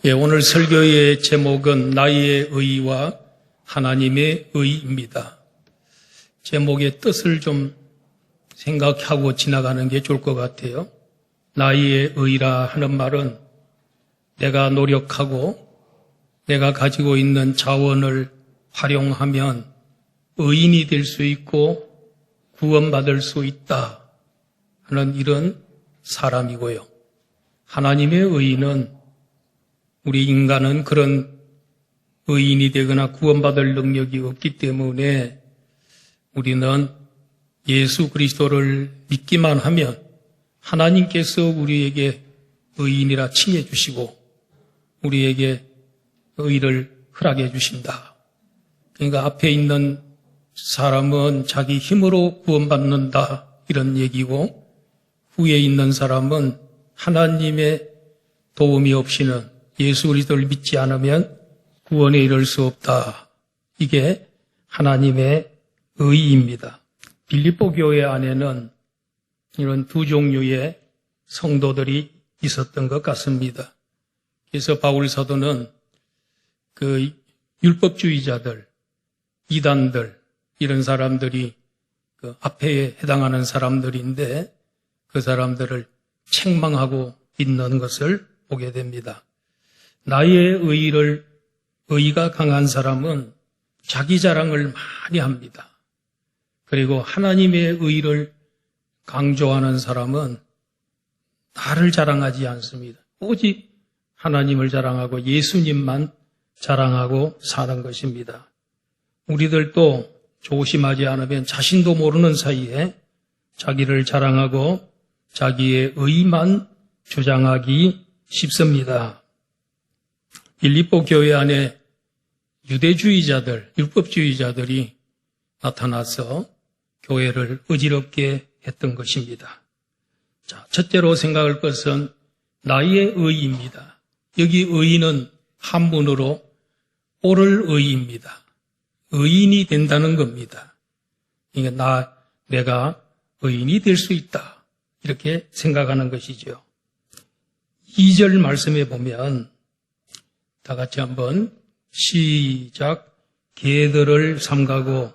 오늘 설교의 제목은 나의 의와 하나님의 의입니다. 제목의 뜻을 좀 생각하고 지나가는 게 좋을 것 같아요. 나의 의라 하는 말은 내가 노력하고 내가 가지고 있는 자원을 활용하면 의인이 될 수 있고 구원받을 수 있다 하는 이런 사람이고요. 하나님의 의는 우리 인간은 그런 의인이 되거나 구원받을 능력이 없기 때문에 우리는 예수 그리스도를 믿기만 하면 하나님께서 우리에게 의인이라 칭해 주시고 우리에게 의를 허락해 주신다. 그러니까 앞에 있는 사람은 자기 힘으로 구원받는다 이런 얘기고 후에 있는 사람은 하나님의 도움이 없이는 예수 그리스도를 믿지 않으면 구원에 이를 수 없다. 이게 하나님의 의입니다. 빌립보 교회 안에는 이런 두 종류의 성도들이 있었던 것 같습니다. 그래서 바울 사도는 그 율법주의자들, 이단들 이런 사람들이 그 앞에 해당하는 사람들인데 그 사람들을 책망하고 있는 것을 보게 됩니다. 나의 의가 강한 사람은 자기 자랑을 많이 합니다. 그리고 하나님의 의를 강조하는 사람은 나를 자랑하지 않습니다. 오직 하나님을 자랑하고 예수님만 자랑하고 사는 것입니다. 우리들도 조심하지 않으면 자신도 모르는 사이에 자기를 자랑하고 자기의 의만 주장하기 쉽습니다. 빌립보 교회 안에 유대주의자들, 율법주의자들이 나타나서 교회를 어지럽게 했던 것입니다. 자, 첫째로 생각할 것은 나의 의입니다. 여기 의는 한문으로 옳을 의입니다. 의인이 된다는 겁니다. 그러니까 내가 의인이 될 수 있다. 이렇게 생각하는 것이죠. 2절 말씀에 보면 다 같이 한번 시작. 개들을 삼가고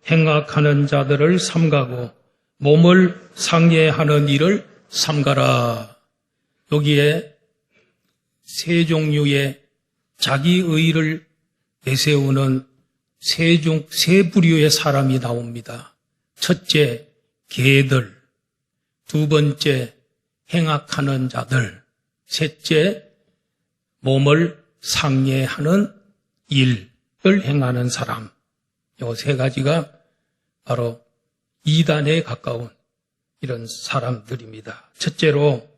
행악하는 자들을 삼가고 몸을 상해하는 일을 삼가라. 여기에 세 종류의 자기 의를 내세우는 세 부류의 사람이 나옵니다. 첫째, 개들. 두 번째, 행악하는 자들. 셋째, 몸을 상해하는 일을 행하는 사람. 이 세 가지가 바로 이단에 가까운 이런 사람들입니다. 첫째로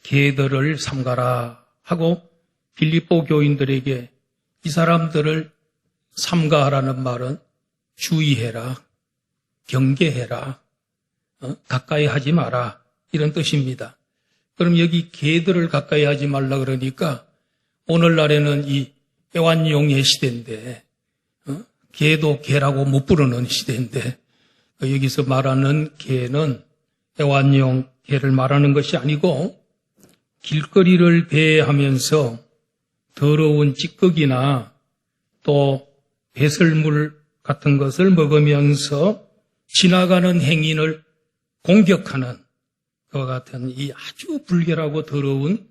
개들을 삼가라 하고 빌립보 교인들에게 이 사람들을 삼가하라는 말은 주의해라, 경계해라, 가까이 하지 마라 이런 뜻입니다. 그럼 여기 개들을 가까이 하지 말라 그러니까 오늘날에는 이 애완용의 시대인데 개도 개라고 못 부르는 시대인데 여기서 말하는 개는 애완용 개를 말하는 것이 아니고 길거리를 배회하면서 더러운 찌꺼기나 또 배설물 같은 것을 먹으면서 지나가는 행인을 공격하는 그와 같은 이 아주 불결하고 더러운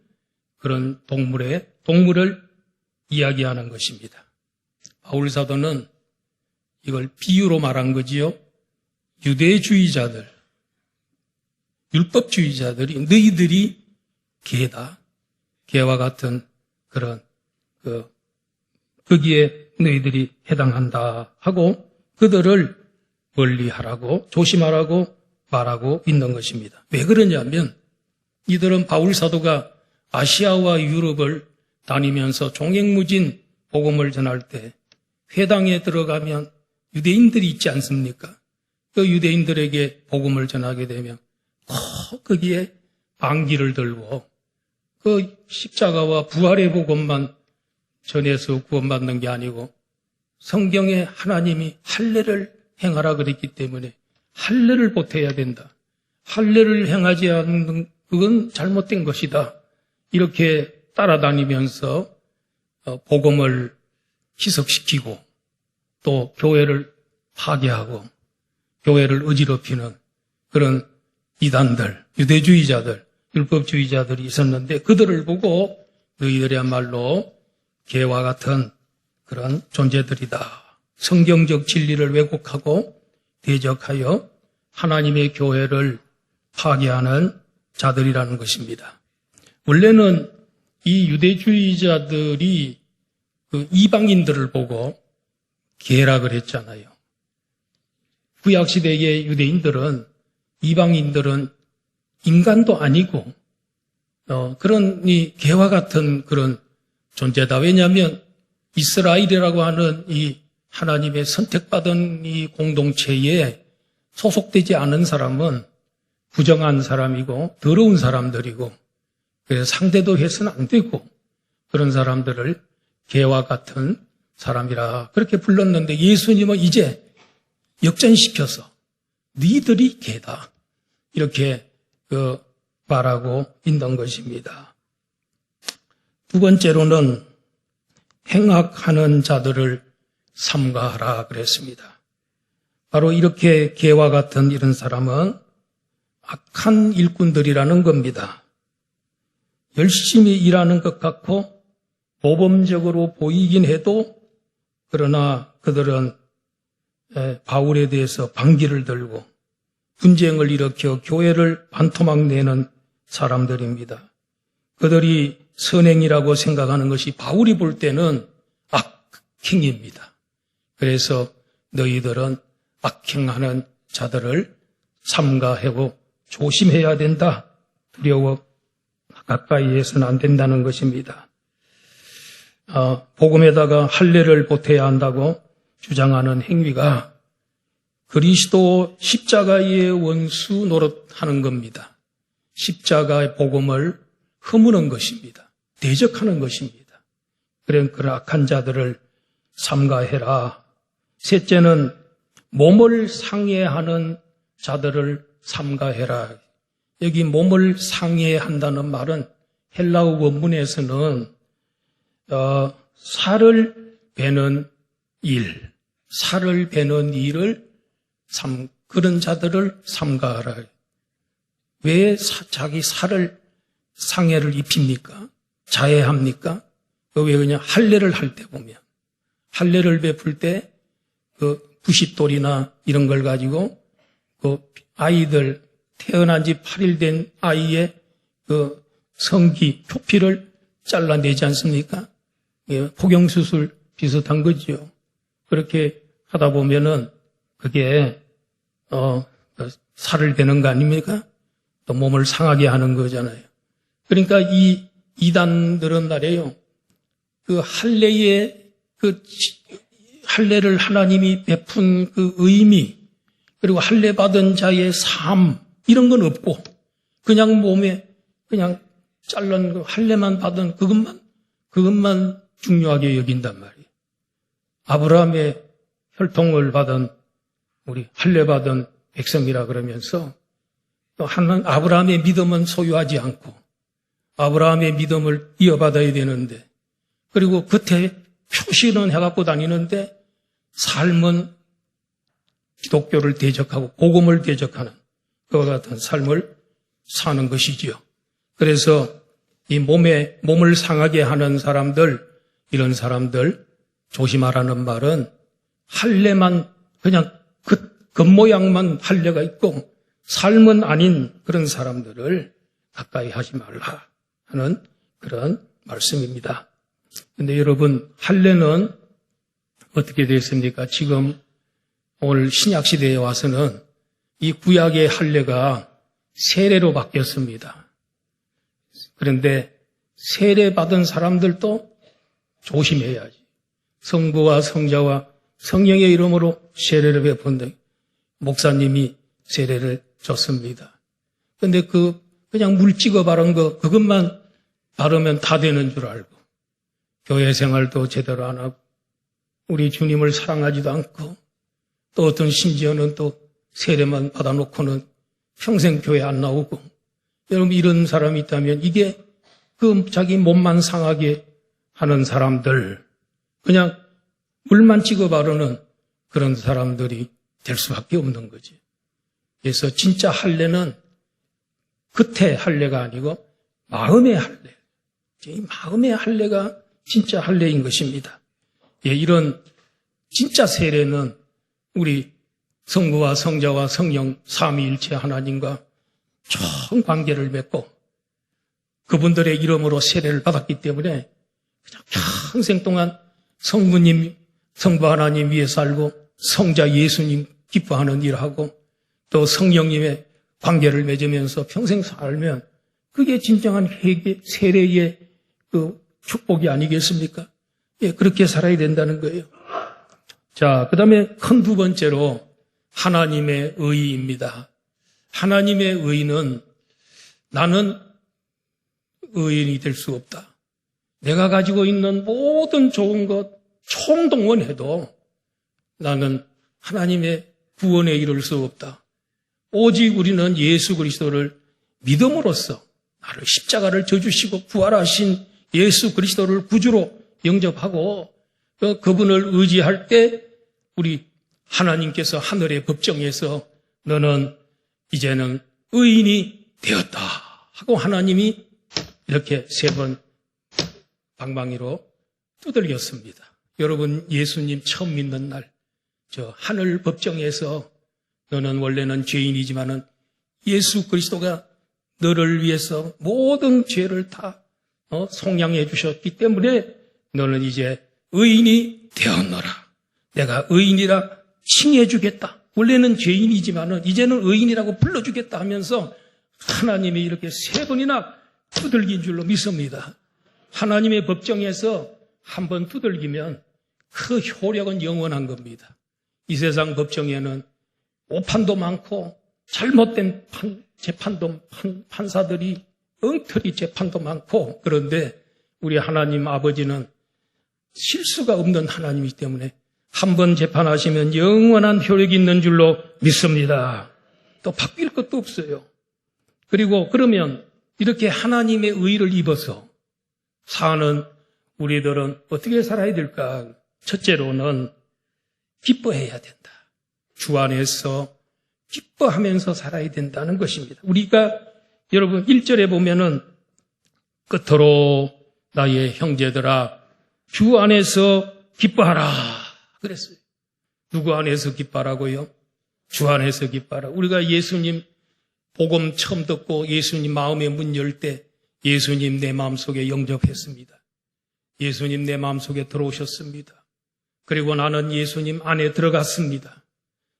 그런 동물을 이야기하는 것입니다. 바울 사도는 이걸 비유로 말한 거지요. 유대주의자들, 율법주의자들이 너희들이 개다. 개와 같은 그런 거기에 너희들이 해당한다 하고 그들을 멀리하라고 조심하라고 말하고 있는 것입니다. 왜 그러냐면 이들은 바울 사도가 아시아와 유럽을 다니면서 종횡무진 복음을 전할 때 회당에 들어가면 유대인들이 있지 않습니까? 그 유대인들에게 복음을 전하게 되면 거기에 방귀를 들고 그 십자가와 부활의 복음만 전해서 구원받는 게 아니고 성경에 하나님이 할례를 행하라 그랬기 때문에 할례를 보태야 된다. 할례를 행하지 않는 그건 잘못된 것이다. 이렇게 따라다니면서 복음을 희석시키고 또 교회를 파괴하고 교회를 어지럽히는 그런 이단들, 유대주의자들, 율법주의자들이 있었는데 그들을 보고 너희들이야말로 개와 같은 그런 존재들이다. 성경적 진리를 왜곡하고 대적하여 하나님의 교회를 파괴하는 자들이라는 것입니다. 원래는 이 유대주의자들이 그 이방인들을 보고 개라 그랬잖아요. 구약시대의 유대인들은 이방인들은 인간도 아니고 그런 이 개와 같은 그런 존재다. 왜냐하면 이스라엘이라고 하는 이 하나님의 선택받은 이 공동체에 소속되지 않은 사람은 부정한 사람이고 더러운 사람들이고 그래서 상대도 해서는 안 되고 그런 사람들을 개와 같은 사람이라 그렇게 불렀는데 예수님은 이제 역전시켜서 너희들이 개다 이렇게 말하고 있는 것입니다. 두 번째로는 행악하는 자들을 삼가하라 그랬습니다. 바로 이렇게 개와 같은 이런 사람은 악한 일꾼들이라는 겁니다. 열심히 일하는 것 같고 모범적으로 보이긴 해도 그러나 그들은 바울에 대해서 반기를 들고 분쟁을 일으켜 교회를 반토막 내는 사람들입니다. 그들이 선행이라고 생각하는 것이 바울이 볼 때는 악행입니다. 그래서 너희들은 악행하는 자들을 삼가하고 조심해야 된다. 두려워 가까이 해서는 안 된다는 것입니다. 복음에다가 할례를 보태야 한다고 주장하는 행위가 그리스도 십자가의 원수 노릇하는 겁니다. 십자가의 복음을 허무는 것입니다. 대적하는 것입니다. 그런 악한 자들을 삼가해라. 셋째는 몸을 상해하는 자들을 삼가해라. 여기 몸을 상해한다는 말은 헬라어 원문에서는 살을 베는 일, 살을 베는 일을 그런 자들을 삼가하라. 왜 자기 살을 상해를 입힙니까? 자해합니까? 왜 그냥 할례를 할 때 보면 할례를 베풀 때 그 부싯돌이나 이런 걸 가지고 그 아이들 태어난 지 8일 된 아이의 그 성기, 표피를 잘라내지 않습니까? 예, 포경수술 비슷한 거죠. 그렇게 하다 보면은 그게 살을 베는 거 아닙니까? 또 몸을 상하게 하는 거잖아요. 그러니까 이 이단들은 말이에요. 그 할례를 하나님이 베푼 그 의미, 그리고 할례 받은 자의 삶 이런 건 없고 그냥 몸에 그냥 잘른 그 할례만 받은 그것만 중요하게 여긴단 말이에요. 아브라함의 혈통을 받은 우리 할례 받은 백성이라 그러면서 또 아브라함의 믿음은 소유하지 않고 아브라함의 믿음을 이어받아야 되는데 그리고 겉에 표시는 해갖고 다니는데 삶은 기독교를 대적하고 복음을 대적하는 그와 같은 삶을 사는 것이지요. 그래서 이 몸을 상하게 하는 사람들, 이런 사람들 조심하라는 말은 할례만 그냥 겉모양만 할례가 있고 삶은 아닌 그런 사람들을 가까이 하지 말라 하는 그런 말씀입니다. 그런데 여러분 할례는 어떻게 됐습니까? 지금 오늘 신약시대에 와서는 이 구약의 할례가 세례로 바뀌었습니다. 그런데 세례 받은 사람들도 조심해야지. 성부와 성자와 성령의 이름으로 세례를 베푼다. 목사님이 세례를 줬습니다. 그런데 그냥 물 찍어 바른 그것만 바르면 다 되는 줄 알고 교회 생활도 제대로 안 하고 우리 주님을 사랑하지도 않고 또 어떤 심지어는 또 세례만 받아놓고는 평생 교회 안 나오고 여러분 이런 사람이 있다면 이게 그 자기 몸만 상하게 하는 사람들, 그냥 물만 찍어 바르는 그런 사람들이 될 수밖에 없는 거지. 그래서 진짜 할례는 겉의 할례가 아니고 마음의 할례. 이 마음의 할례가 진짜 할례인 것입니다. 예, 이런 진짜 세례는 우리 성부와 성자와 성령 삼위일체 하나님과 총 관계를 맺고 그분들의 이름으로 세례를 받았기 때문에 그냥 평생 동안 성부님, 성부 하나님 위에 살고 성자 예수님 기뻐하는 일하고 또 성령님의 관계를 맺으면서 평생 살면 그게 진정한 회개, 세례의 그 축복이 아니겠습니까? 예, 그렇게 살아야 된다는 거예요. 자, 그 다음에 큰 두 번째로 하나님의 의의입니다. 하나님의 의의는 나는 의인이 될 수 없다. 내가 가지고 있는 모든 좋은 것 총동원해도 나는 하나님의 구원에 이를 수 없다. 오직 우리는 예수 그리스도를 믿음으로써 나를 십자가를 져주시고 부활하신 예수 그리스도를 구주로 영접하고 그분을 의지할 때 우리 하나님께서 하늘의 법정에서 너는 이제는 의인이 되었다 하고 하나님이 이렇게 세 번 방망이로 두들겼습니다. 여러분 예수님 처음 믿는 날 저 하늘 법정에서 너는 원래는 죄인이지만은 예수 그리스도가 너를 위해서 모든 죄를 다 속량해 주셨기 때문에 너는 이제 의인이 되었노라. 내가 의인이라 칭해 주겠다. 원래는 죄인이지만은 이제는 의인이라고 불러주겠다 하면서 하나님이 이렇게 세 번이나 두들긴 줄로 믿습니다. 하나님의 법정에서 한 번 두들기면 그 효력은 영원한 겁니다. 이 세상 법정에는 오판도 많고 잘못된 재판도 판사들이 엉터리 재판도 많고 그런데 우리 하나님 아버지는 실수가 없는 하나님이기 때문에 한 번 재판하시면 영원한 효력이 있는 줄로 믿습니다. 또 바뀔 것도 없어요. 그리고 그러면 이렇게 하나님의 의를 입어서 사는 우리들은 어떻게 살아야 될까? 첫째로는 기뻐해야 된다. 주 안에서 기뻐하면서 살아야 된다는 것입니다. 우리가 여러분 1절에 보면은 끝으로 나의 형제들아 주 안에서 기뻐하라 그랬어요. 누구 안에서 기뻐하라고요? 주 안에서 기뻐하라. 우리가 예수님 복음 처음 듣고 예수님 마음의 문 열 때 예수님 내 마음속에 영접했습니다. 예수님 내 마음속에 들어오셨습니다. 그리고 나는 예수님 안에 들어갔습니다.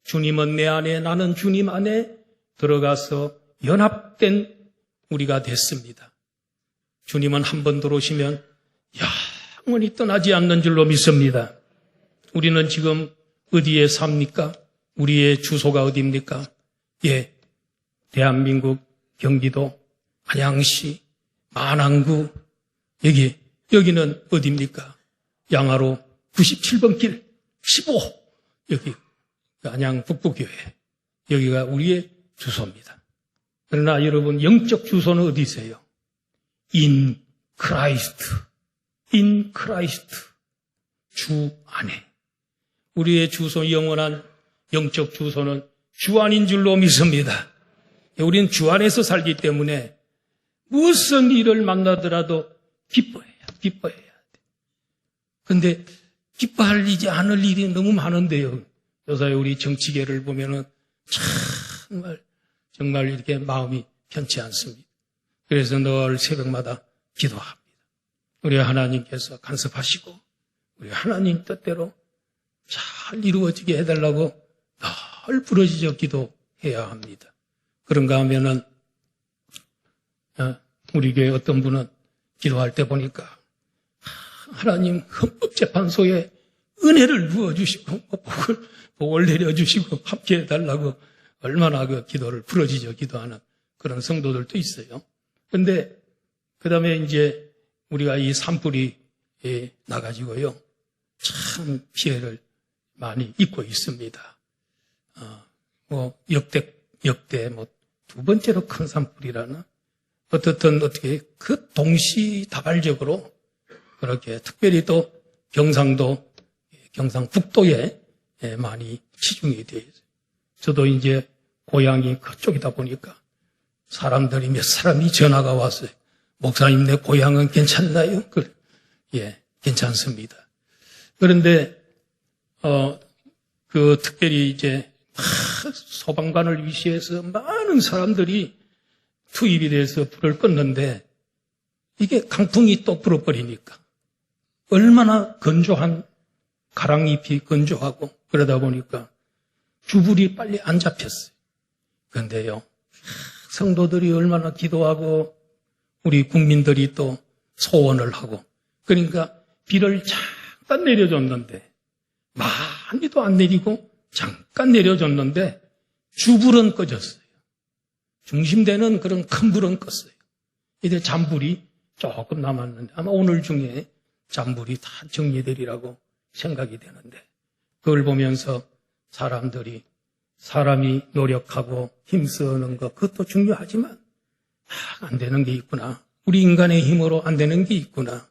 주님은 내 안에 나는 주님 안에 들어가서 연합된 우리가 됐습니다. 주님은 한 번 들어오시면 영원히 떠나지 않는 줄로 믿습니다. 우리는 지금 어디에 삽니까? 우리의 주소가 어디입니까? 예, 대한민국 경기도 안양시 만안구 여기는 어디입니까? 양화로 97번 길 15 여기 안양 북부교회 여기가 우리의 주소입니다. 그러나 여러분 영적 주소는 어디세요? In Christ 주 안에 우리의 주소 영원한 영적 주소는 주 안인 줄로 믿습니다. 우리는 주 안에서 살기 때문에 무슨 일을 만나더라도 기뻐해야 돼. 그런데 기뻐하지 않을 일이 너무 많은데요. 요새 우리 정치계를 보면은 정말 이렇게 마음이 편치 않습니다. 그래서 늘 새벽마다 기도합니다. 우리 하나님께서 간섭하시고 우리 하나님 뜻대로 잘 이루어지게 해달라고 늘 부르짖어 기도해야 합니다. 그런가 하면은 우리 교회 어떤 분은 기도할 때 보니까 하나님 헌법재판소에 은혜를 부어주시고 복을 내려주시고 함께 해달라고 얼마나 그 기도를 부르짖어 기도하는 그런 성도들도 있어요. 그런데 그 다음에 이제 우리가 이 산불이 나가지고요 참 피해를 많이 입고 있습니다. 역대 두 번째로 큰 산불이라나 어떻든 어떻게 그 동시다발적으로 그렇게 특별히 또 경상북도에 많이 치중이 되어 있어요. 저도 이제 고향이 그쪽이다 보니까 사람들이 몇 사람이 전화가 왔어요. 목사님, 내 고향은 괜찮나요? 예, 괜찮습니다. 그런데 특별히 이제 소방관을 위시해서 많은 사람들이 투입이 돼서 불을 껐는데 이게 강풍이 또 불어버리니까 얼마나 건조한 가랑잎이 건조하고 그러다 보니까 주불이 빨리 안 잡혔어요. 그런데요, 성도들이 얼마나 기도하고 우리 국민들이 또 소원을 하고 그러니까 비를 잠깐 내려줬는데 많이도 안 내리고 잠깐 내려줬는데 주불은 꺼졌어요. 중심되는 그런 큰 불은 껐어요. 이제 잔불이 조금 남았는데 아마 오늘 중에 잔불이 다 정리되리라고 생각이 되는데 그걸 보면서 사람이 노력하고 힘쓰는 것 그것도 중요하지만 안 되는 게 있구나. 우리 인간의 힘으로 안 되는 게 있구나.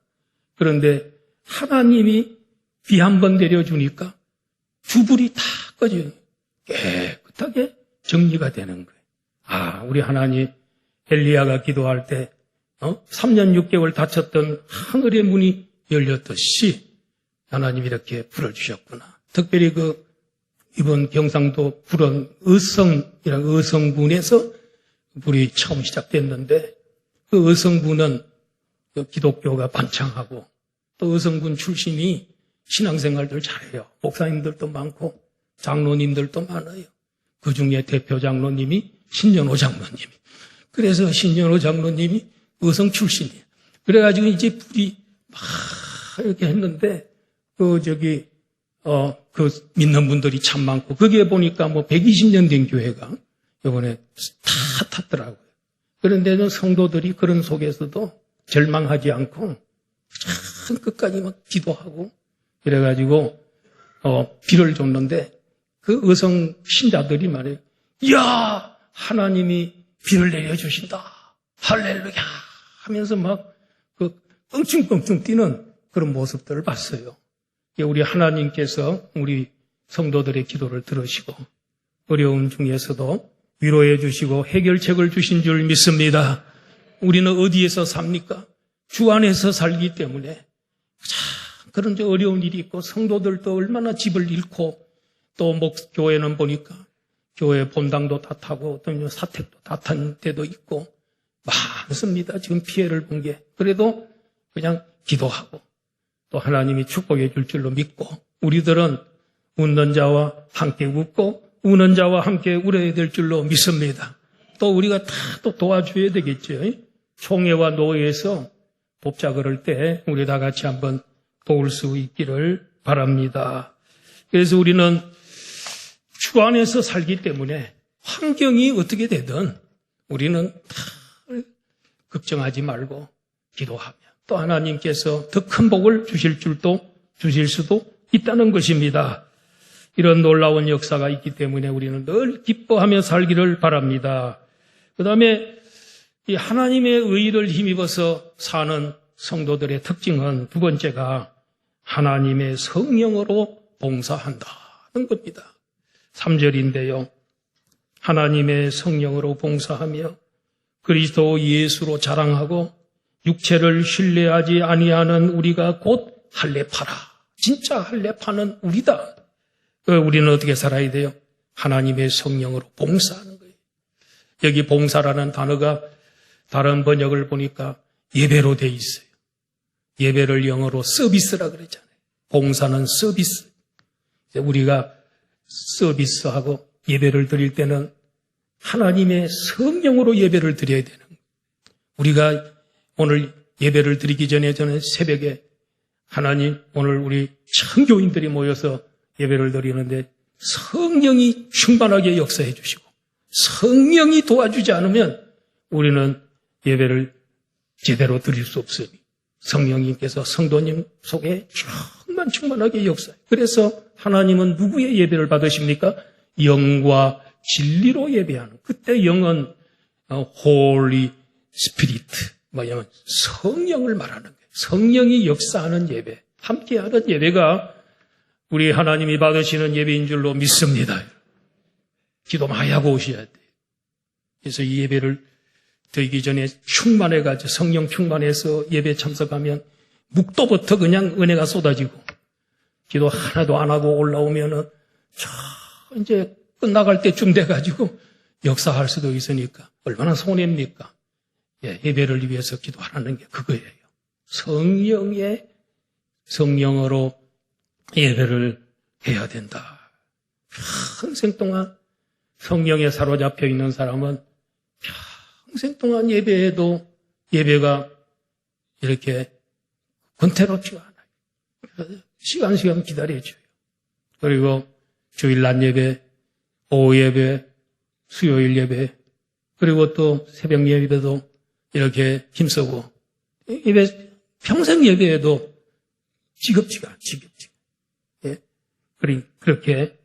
그런데 하나님이 비 한 번 내려주니까 주불이 다 꺼져요. 깨끗하게 정리가 되는 거예요. 우리 하나님 엘리야가 기도할 때 3년 6개월 닫혔던 하늘의 문이 열렸듯이 하나님이 이렇게 불어주셨구나. 특별히 이번 경상도 불은 의성군에서 불이 처음 시작됐는데 그 의성군은 기독교가 반창하고 또 의성군 출신이 신앙생활들 잘해요. 목사님들도 많고 장로님들도 많아요. 그 중에 대표 장로님이 신년호 장로님이. 그래서 신년호 장로님이 의성 출신이에요. 그래가지고 이제 불이 막 이렇게 했는데 믿는 분들이 참 많고 거기에 보니까 120년 된 교회가 이번에 다 탔더라고요. 그런데도 성도들이 그런 속에서도 절망하지 않고 참 끝까지 막 기도하고 그래가지고 비를 줬는데 그 의성 신자들이 말해요. 이야, 하나님이 비를 내려주신다. 할렐루야 하면서 막 껑충껑충 뛰는 그런 모습들을 봤어요. 우리 하나님께서 우리 성도들의 기도를 들으시고 어려움 중에서도 위로해 주시고 해결책을 주신 줄 믿습니다. 우리는 어디에서 삽니까? 주 안에서 살기 때문에 그런 어려운 일이 있고 성도들도 얼마나 집을 잃고 또 교회는 보니까 교회 본당도 다 타고 또 사택도 다 탄 데도 있고 많습니다. 지금 피해를 본 게. 그래도 그냥 기도하고 또 하나님이 축복해 줄 줄로 믿고 우리들은 웃는 자와 함께 웃고 우는 자와 함께 울어야 될 줄로 믿습니다. 또 우리가 다 또 도와줘야 되겠죠. 총회와 노회에서 돕자 그럴 때 우리 다 같이 한번 도울 수 있기를 바랍니다. 그래서 우리는 주 안에서 살기 때문에 환경이 어떻게 되든 우리는 다 걱정하지 말고 기도하며 또 하나님께서 더 큰 복을 주실 수도 있다는 것입니다. 이런 놀라운 역사가 있기 때문에 우리는 늘 기뻐하며 살기를 바랍니다. 그 다음에 이 하나님의 의를 힘입어서 사는 성도들의 특징은 두 번째가 하나님의 성령으로 봉사한다는 겁니다. 3절인데요. 하나님의 성령으로 봉사하며 그리스도 예수로 자랑하고 육체를 신뢰하지 아니하는 우리가 곧 할례파라. 진짜 할례파는 우리다. 우리는 어떻게 살아야 돼요? 하나님의 성령으로 봉사하는 거예요. 여기 봉사라는 단어가 다른 번역을 보니까 예배로 돼 있어요. 예배를 영어로 서비스라 그러잖아요. 봉사는 서비스. 우리가 서비스하고 예배를 드릴 때는 하나님의 성령으로 예배를 드려야 되는 거예요. 우리가 오늘 예배를 드리기 전에 저는 새벽에 하나님 오늘 우리 청교인들이 모여서 예배를 드리는데 성령이 충만하게 역사해 주시고 성령이 도와주지 않으면 우리는 예배를 제대로 드릴 수 없으니 성령님께서 성도님 속에 충만하게 역사해요. 그래서 하나님은 누구의 예배를 받으십니까? 영과 진리로 예배하는. 그때 영은 holy 스피리트, 뭐냐면 성령을 말하는 거예요. 성령이 역사하는 예배, 함께하는 예배가 우리 하나님이 받으시는 예배인 줄로 믿습니다. 기도 많이 하고 오셔야 돼요. 그래서 이 예배를 드리기 전에 충만해가지고 성령 충만해서 예배 참석하면 묵도부터 그냥 은혜가 쏟아지고 기도 하나도 안 하고 올라오면은 이제 끝나갈 때쯤 돼가지고 역사할 수도 있으니까 얼마나 손해입니까? 예, 예배를 위해서 기도하라는 게 그거예요. 성령으로 예배를 해야 된다. 평생 동안 성령에 사로잡혀 있는 사람은 평생 동안 예배해도 예배가 이렇게 권태롭지가 않아요. 시간 기다려줘요. 그리고 주일 낮 예배, 오후 예배, 수요일 예배, 그리고 또 새벽 예배도 이렇게 힘쓰고 예배 평생 예배해도 지겹지가 않지가. 예? 그렇게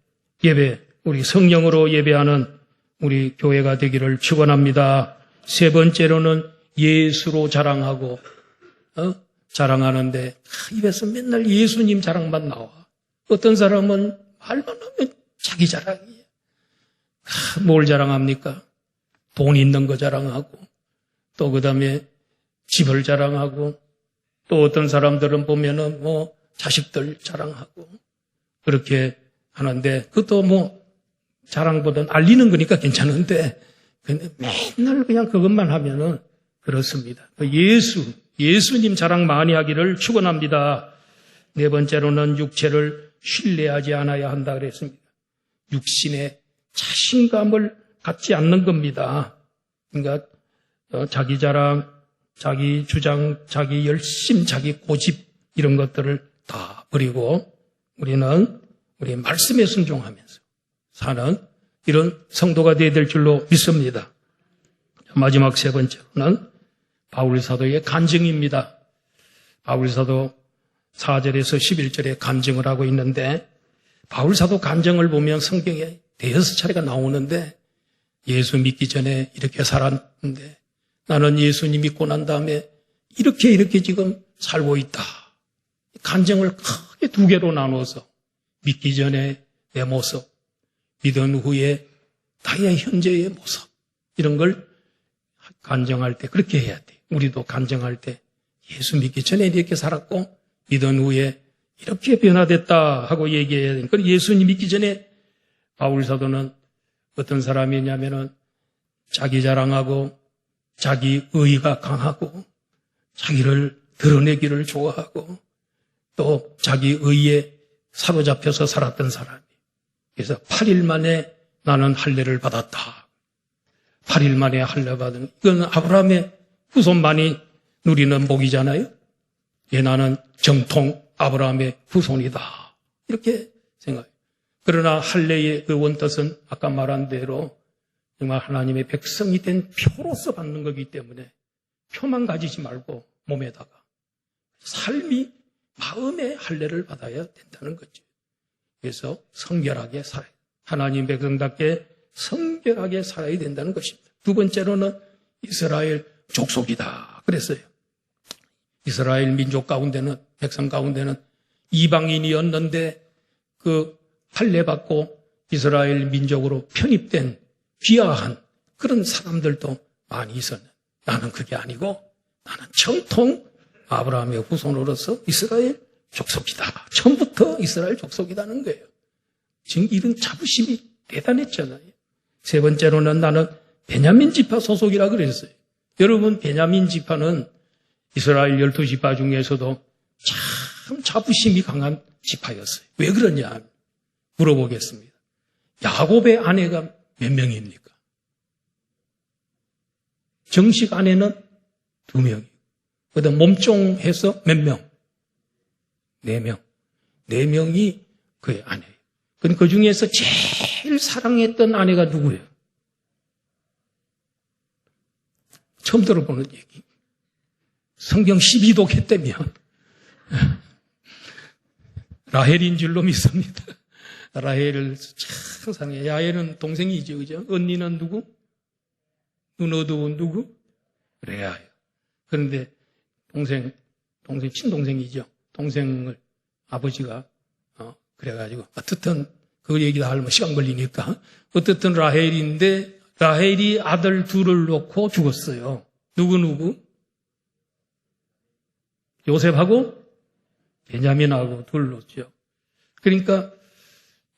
우리 성령으로 예배하는 우리 교회가 되기를 축원합니다. 세 번째로는 예수로 자랑하고 자랑하는데 입에서 맨날 예수님 자랑만 나와. 어떤 사람은 말만 하면 자기 자랑이에요. 뭘 자랑합니까? 돈 있는 거 자랑하고 또 그다음에 집을 자랑하고 또 어떤 사람들은 보면은 자식들 자랑하고 그렇게 하는데 그것도 자랑보다는 알리는 거니까 괜찮은데 맨날 그냥 그것만 하면은 그렇습니다. 예수님 자랑 많이 하기를 축원합니다. 네 번째로는 육체를 신뢰하지 않아야 한다 그랬습니다. 육신의 자신감을 갖지 않는 겁니다. 그러니까 자기 자랑, 자기 주장, 자기 열심, 자기 고집 이런 것들을 다 버리고 우리는 우리 말씀에 순종하면서 사는 이런 성도가 되어야 될 줄로 믿습니다. 마지막 세 번째로는 바울 사도의 간증입니다. 바울 사도 4절에서 11절에 간증을 하고 있는데 바울 사도 간증을 보면 성경에 대여섯 차례가 나오는데 예수 믿기 전에 이렇게 살았는데 나는 예수님 믿고 난 다음에 이렇게 지금 살고 있다. 간증을 크게 두 개로 나눠서 믿기 전에 내 모습, 믿은 후에 나의 현재의 모습 이런 걸 간증할 때 그렇게 해야 돼. 우리도 간증할 때 예수 믿기 전에 이렇게 살았고 믿은 후에 이렇게 변화됐다 하고 얘기해야 되니까 예수님 믿기 전에 바울 사도는 어떤 사람이냐면은 자기 자랑하고 자기 의의가 강하고 자기를 드러내기를 좋아하고 또 자기 의의에 사로잡혀서 살았던 사람이. 그래서 8일 만에 나는 할례를 받았다. 8일 만에 할례 받은 이건 아브라함의 후손만이 누리는 복이잖아요. 예, 나는 정통 아브라함의 후손이다. 이렇게 생각해요. 그러나 할례의 그 원뜻은 아까 말한 대로 정말 하나님의 백성이 된 표로서 받는 거기 때문에 표만 가지지 말고 몸에다가 삶이 마음의 할례를 받아야 된다는 거죠. 그래서 성결하게 살아야 돼요. 하나님 백성답게 성결하게 살아야 된다는 것입니다. 두 번째로는 이스라엘 족속이다 그랬어요. 이스라엘 민족 가운데는 백성 가운데는 이방인이었는데 그 할례받고 이스라엘 민족으로 편입된 귀화한 그런 사람들도 많이 있었는데 나는 그게 아니고 나는 정통 아브라함의 후손으로서 이스라엘 족속이다. 처음부터 이스라엘 족속이라는 거예요. 지금 이런 자부심이 대단했잖아요. 세 번째로는 나는 베냐민 지파 소속이라 그랬어요. 여러분 베냐민 지파는 이스라엘 12지파 중에서도 참 자부심이 강한 지파였어요. 왜 그러냐 물어보겠습니다. 야곱의 아내가 몇 명입니까? 정식 아내는 2명이고 그다음 몸종해서 몇 명? 4명. 4명이 그의 아내예요. 그럼 그 중에서 제일 사랑했던 아내가 누구예요? 처음 들어보는 얘기. 성경 12독 했다면 라헬인 줄로 믿습니다. 라헬을 참 사랑해요. 야헬은 동생이죠, 그죠? 언니는 누구? 눈 어두운 누구? 그래야 해요. 그런데 친동생이죠. 동생을 아버지가, 그래가지고, 어떻든, 그 얘기 다 하려면 시간 걸리니까. 어떻든 라헬인데, 라헬이 아들 둘을 놓고 죽었어요. 누구? 요셉하고 베냐민하고 둘 놓죠. 그러니까,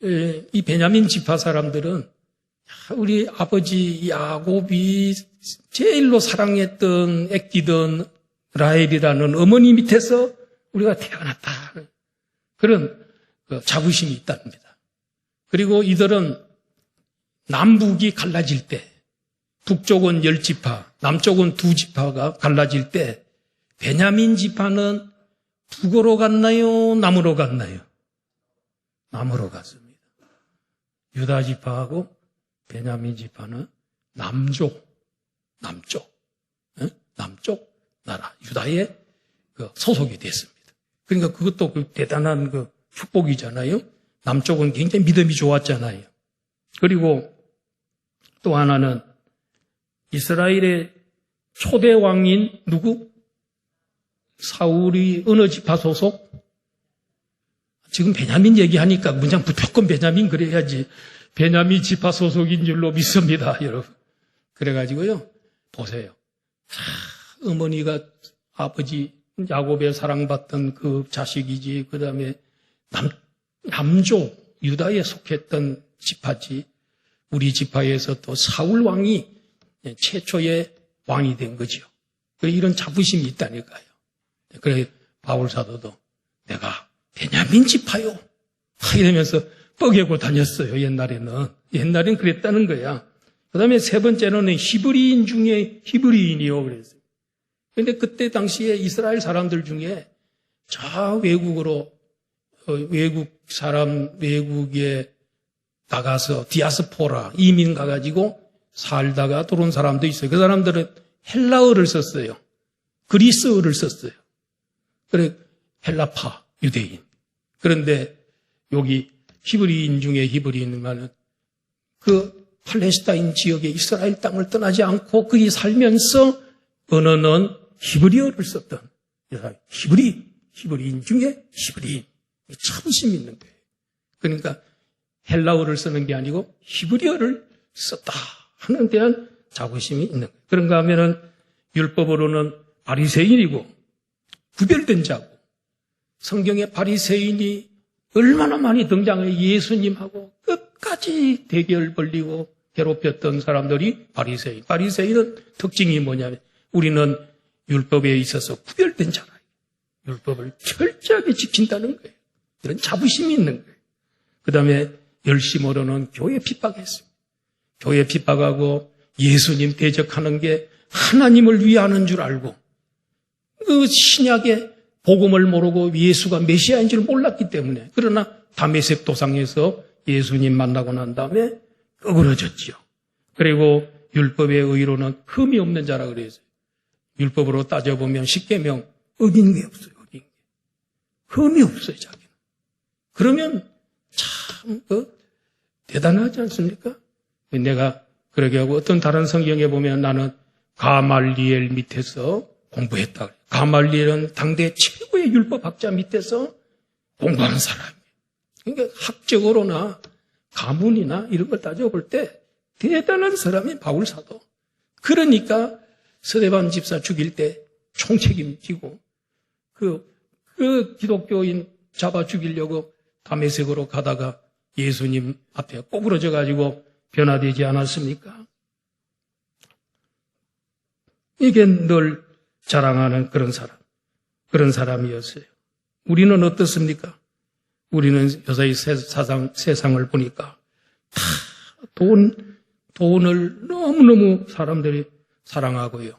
이 베냐민 지파 사람들은 우리 아버지 야곱이 제일로 사랑했던 애끼던 라헬이라는 어머니 밑에서 우리가 태어났다. 그런 자부심이 있답니다. 그리고 이들은 남북이 갈라질 때, 북쪽은 10지파, 남쪽은 2지파가 갈라질 때 베냐민 지파는 북으로 갔나요? 남으로 갔나요? 남으로 갔습니다. 유다 지파하고 베냐민 지파는 남쪽 나라, 유다의 소속이 됐습니다. 그러니까 그것도 대단한 축복이잖아요. 남쪽은 굉장히 믿음이 좋았잖아요. 그리고 또 하나는 이스라엘의 초대 왕인 누구? 사울이 어느 지파 소속? 지금 베냐민 얘기하니까 문장 무조건 베냐민 그래야지. 베냐민 지파 소속인 줄로 믿습니다, 여러분. 그래가지고요, 보세요. 어머니가 아버지 야곱의 사랑받던 그 자식이지, 그 다음에 남쪽 유다에 속했던 지파지. 우리 지파에서 또 사울 왕이 최초의 왕이 된 거죠. 이런 자부심이 있다니까요. 그래 바울 사도도 내가 베냐민 지파요 이러면서 뻐개고 다녔어요. 옛날엔 그랬다는 거야. 그 다음에 세 번째로는 히브리인 중에 히브리인이요 그랬어요. 그런데 그때 당시에 이스라엘 사람들 중에 저 외국에 나가서 디아스포라 이민 가가지고 살다가 들어온 사람도 있어요. 그 사람들은 헬라어를 썼어요. 그리스어를 썼어요. 그래 헬라파 유대인. 그런데 여기 히브리인 중에 히브리인은 그 팔레스타인 지역의 이스라엘 땅을 떠나지 않고 거기 살면서 언어는 히브리어를 썼던 히브리인 중에 히브리인. 자부심이 있는 거예요. 그러니까 헬라어를 쓰는 게 아니고 히브리어를 썼다 하는 데한 자부심이 있는 거예요. 그런가 하면은 율법으로는 바리새인이고 구별된 자고 성경에 바리새인이 얼마나 많이 등장해 예수님하고 끝까지 대결 벌리고 괴롭혔던 사람들이 바리새인. 바리새인은 특징이 뭐냐면 우리는 율법에 있어서 구별된 자라. 율법을 철저하게 지킨다는 거예요. 이런 자부심이 있는 거예요. 그 다음에 열심으로는 교회 핍박했습니다. 교회 핍박하고 예수님 대적하는 게 하나님을 위하는 줄 알고 그 신약의 복음을 모르고 예수가 메시아인 줄 몰랐기 때문에 그러나 다메섹 도상에서 예수님 만나고 난 다음에 끄그러졌지요. 그리고 율법의 의로는 흠이 없는 자라 그랬어요. 율법으로 따져보면 십계명 어긴 게 없어요. 어긴 게. 흠이 없어요. 자기는. 그러면 참 대단하지 않습니까? 내가 그러게 하고 어떤 다른 성경에 보면 나는 가말리엘 밑에서 공부했다. 가말리엘은 당대 최고의 율법학자 밑에서 공부하는 사람이에요. 그러니까 학적으로나 가문이나 이런 걸 따져볼 때 대단한 사람이 바울 사도. 그러니까 스데반 집사 죽일 때 총책임지고 그 기독교인 잡아 죽이려고 다메섹으로 가다가 예수님 앞에 꼬부러져 가지고 변화되지 않았습니까? 이게 늘 자랑하는 그런 사람이었어요. 우리는 어떻습니까? 우리는 요새 세상을 보니까 다 돈을 너무너무 사람들이 사랑하고요.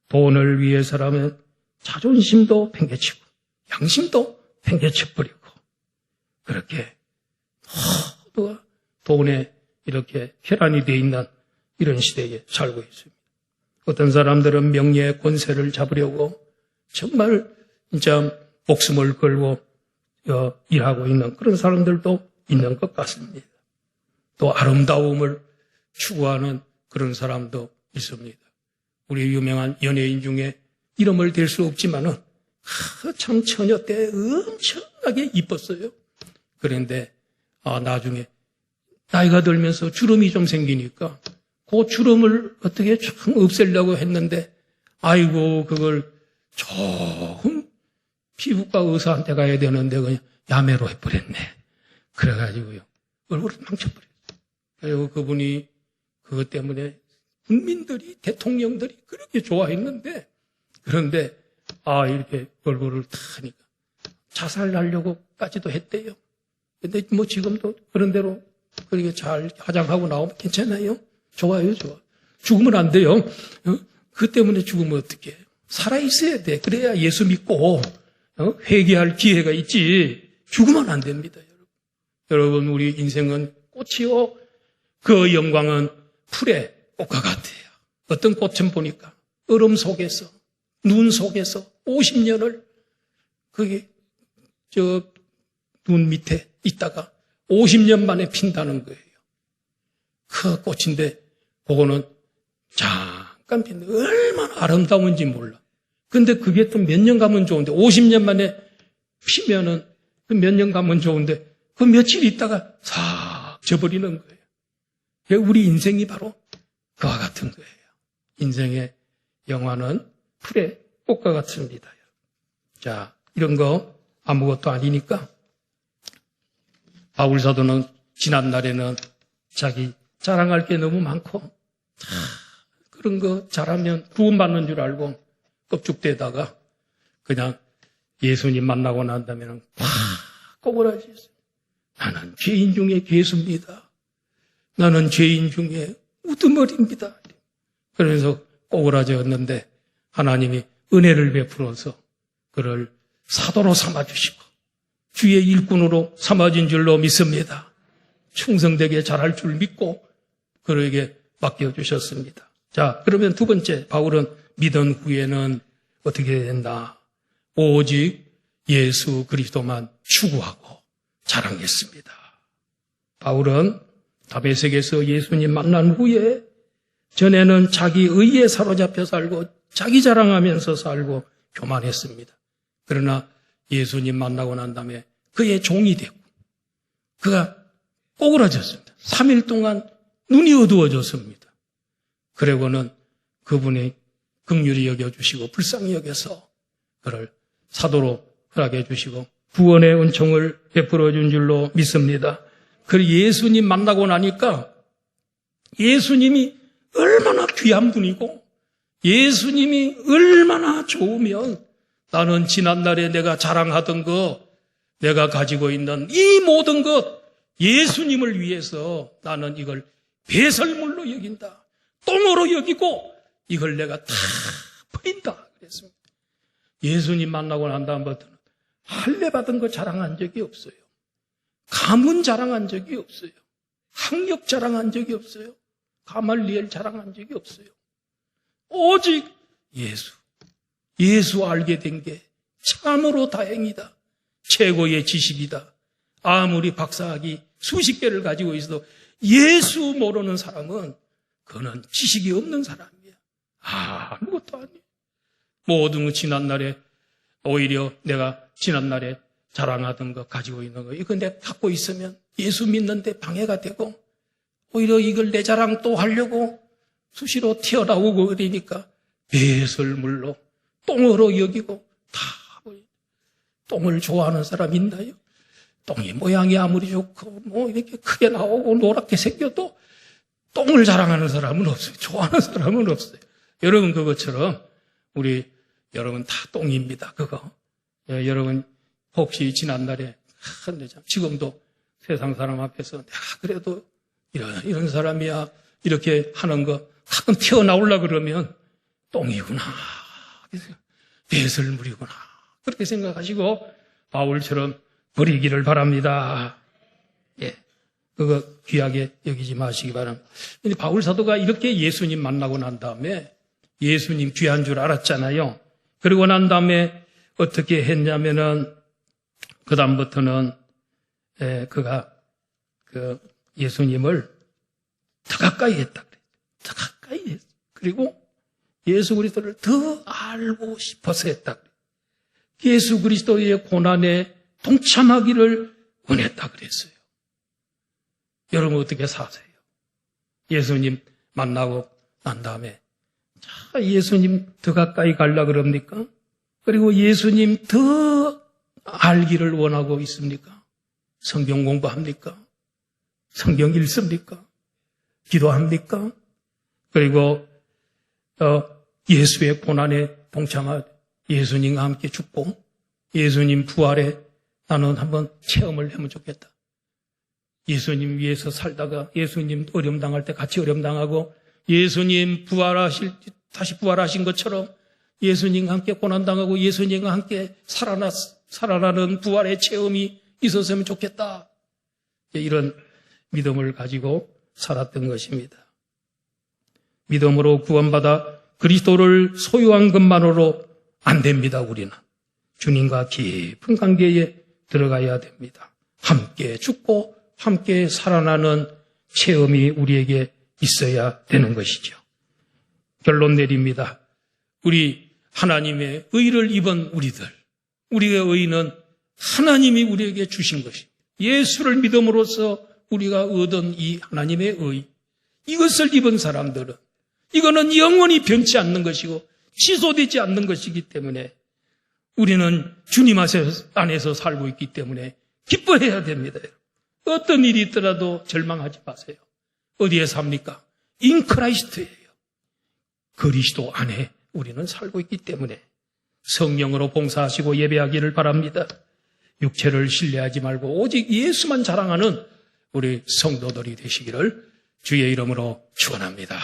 돈을 위해서라면 자존심도 팽개치고 양심도 팽개쳐버리고 그렇게 모두가 돈에 이렇게 혈안이 되어 있는 이런 시대에 살고 있습니다. 어떤 사람들은 명예의 권세를 잡으려고 정말 진짜 목숨을 걸고 일하고 있는 그런 사람들도 있는 것 같습니다. 또 아름다움을 추구하는 그런 사람도 있습니다. 우리 유명한 연예인 중에 이름을 댈 수 없지만은 참 처녀 때 엄청나게 이뻤어요. 그런데 나중에 나이가 들면서 주름이 좀 생기니까 그 주름을 어떻게 좀 없애려고 했는데 아이고 그걸 조금 피부과 의사한테 가야 되는데 그냥 야매로 해버렸네. 그래가지고요 얼굴을 망쳐버렸어요. 그리고 그분이 그것 때문에 국민들이 대통령들이 그렇게 좋아했는데 그런데 이렇게 얼굴을 타니까 자살하려고까지도 했대요. 근데 뭐 지금도 그런 대로 그렇게 잘 화장하고 나오면 괜찮아요. 좋아요, 좋아. 죽으면 안 돼요. 그 때문에 죽으면 어떡해. 살아있어야 돼. 그래야 예수 믿고 회개할 기회가 있지. 죽으면 안 됩니다, 여러분. 여러분, 우리 인생은 꽃이요. 그 영광은 풀의 꽃과 같아요. 어떤 꽃은 보니까 얼음 속에서, 눈 속에서 50년을 그게 눈 밑에 있다가 50년 만에 핀다는 거예요. 그 꽃인데 그거는 잠깐 핀데 얼마나 아름다운지 몰라. 근데 그게 또 몇 년 가면 좋은데 50년 만에 피면은 그 몇 년 가면 좋은데 그 며칠 있다가 싹 져버리는 거예요. 우리 인생이 바로 그와 같은 거예요. 인생의 영화는 풀의 꽃과 같습니다. 자, 이런 거 아무것도 아니니까 바울 사도는 지난날에는 자기 자랑할 게 너무 많고 그런 거 잘하면 구원받는 줄 알고 껍죽대다가 그냥 예수님 만나고 난 다음에는 팍 꼬부라졌어요. 나는 죄인 중에 괴수입니다. 나는 죄인 중에 우두머리입니다. 그래서 꼬부라졌는데 하나님이 은혜를 베풀어서 그를 사도로 삼아주시고 주의 일꾼으로 삼아진 줄로 믿습니다. 충성되게 잘할 줄 믿고 그에게 맡겨주셨습니다. 자, 그러면 두 번째, 바울은 믿은 후에는 어떻게 된다? 오직 예수 그리스도만 추구하고 자랑했습니다. 바울은 다메섹에서 예수님 만난 후에 전에는 자기 의에 사로잡혀 살고 자기 자랑하면서 살고 교만했습니다. 그러나 예수님 만나고 난 다음에 그의 종이 되고 그가 꼬그라졌습니다. 3일 동안 눈이 어두워졌습니다. 그러고는 그분이 긍휼히 여겨주시고 불쌍히 여겨서 그를 사도로 허락해 주시고 구원의 은총을 베풀어 준 줄로 믿습니다. 그 예수님 만나고 나니까 예수님이 얼마나 귀한 분이고 예수님이 얼마나 좋으면 나는 지난날에 내가 자랑하던 것, 내가 가지고 있는 이 모든 것, 예수님을 위해서 나는 이걸 배설물로 여긴다. 똥으로 여기고 이걸 내가 다 버린다. 그랬습니다. 예수님 만나고 난 다음부터는 할례 받은 거 자랑한 적이 없어요. 가문 자랑한 적이 없어요. 학력 자랑한 적이 없어요. 가말리엘 자랑한 적이 없어요. 오직 예수 알게 된 게 참으로 다행이다. 최고의 지식이다. 아무리 박사학위 수십 개를 가지고 있어도 예수 모르는 사람은 그는 지식이 없는 사람이야. 아무것도 아니에요. 모든 지난날에 오히려 내가 지난날에 자랑하던 거 가지고 있는 거 이거 내가 갖고 있으면 예수 믿는데 방해가 되고 오히려 이걸 내 자랑 또 하려고 수시로 튀어나오고 그러니까 배설물로 똥으로 여기고 다 똥을 좋아하는 사람 있나요? 똥이 모양이 아무리 좋고 뭐 이렇게 크게 나오고 노랗게 생겨도 똥을 자랑하는 사람은 없어요. 좋아하는 사람은 없어요. 여러분 그것처럼 우리 여러분 다 똥입니다. 그거. 여러분 혹시 지난날에 지금도 세상 사람 앞에서 내가 그래도 이런 사람이야 이렇게 하는 거 가끔 튀어나오려고 그러면 똥이구나. 배설물이구나. 그렇게 생각하시고 바울처럼 버리기를 바랍니다. 예. 그거 귀하게 여기지 마시기 바랍니다. 근데 바울 사도가 이렇게 예수님 만나고 난 다음에 예수님 귀한 줄 알았잖아요. 그리고 난 다음에 어떻게 했냐면은 그다음부터는 그가 그 예수님을 더 가까이 했다. 더 가까이 했어. 그리고 예수 그리스도를 더 알고 싶어서 했다. 예수 그리스도의 고난에 동참하기를 원했다 그랬어요. 여러분 어떻게 사세요? 예수님 만나고 난 다음에 자, 예수님 더 가까이 가려고 그럽니까? 그리고 예수님 더 알기를 원하고 있습니까? 성경 공부합니까? 성경 읽습니까? 기도합니까? 그리고 예수의 고난에 동참할 예수님과 함께 죽고 예수님 부활에 나는 한번 체험을 하면 좋겠다. 예수님 위해서 살다가 예수님 어려움 당할 때 같이 어려움 당하고 예수님 다시 부활하신 것처럼 예수님과 함께 고난 당하고 예수님과 함께 살아나는 부활의 체험이 있었으면 좋겠다. 이런 믿음을 가지고 살았던 것입니다. 믿음으로 구원받아 그리스도를 소유한 것만으로 안 됩니다. 우리는 주님과 깊은 관계에 들어가야 됩니다. 함께 죽고 함께 살아나는 체험이 우리에게 있어야 되는 것이죠. 결론 내립니다. 우리 하나님의 의를 입은 우리의 의는 하나님이 우리에게 주신 것입니다. 예수를 믿음으로써 우리가 얻은 이 하나님의 의, 이것을 입은 사람들은 이거는 영원히 변치 않는 것이고 취소되지 않는 것이기 때문에 우리는 주님 안에서 살고 있기 때문에 기뻐해야 됩니다. 어떤 일이 있더라도 절망하지 마세요. 어디에 삽니까? 인 크라이스트예요. 그리스도 안에 우리는 살고 있기 때문에 성령으로 봉사하시고 예배하기를 바랍니다. 육체를 신뢰하지 말고 오직 예수만 자랑하는 우리 성도들이 되시기를 주의 이름으로 축원합니다.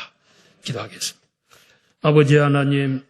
기도하겠습니다. 아버지 하나님,